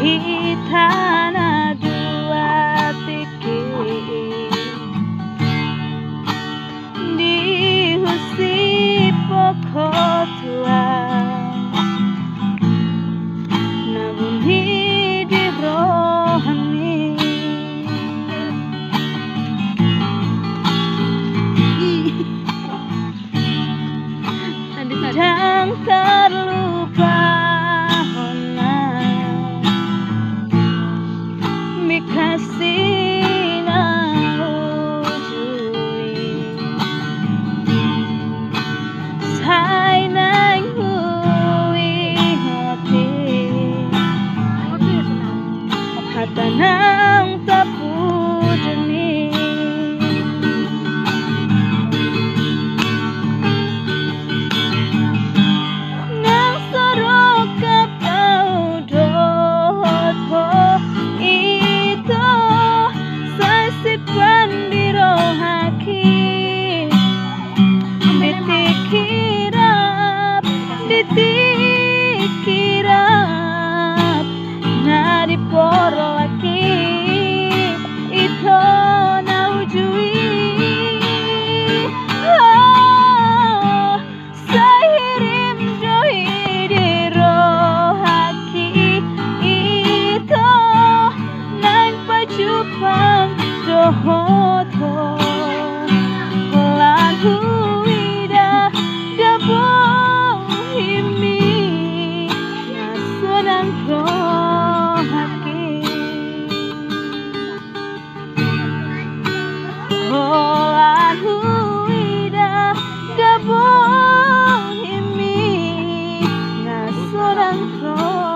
Hitana dua tiki di husi pokok tua nabuni di rohani dan terlupa kasih na ujui sai nang hui hati hata nang tapujani nang sorok kapau dot ho pandiro haki ditikirap nadi poro laki ito na ujui sahirim johi diro haki ito nang pajupang dohoto lan huida dabo himi nasunang rohaki lan huida dabo himi nasunang rohaki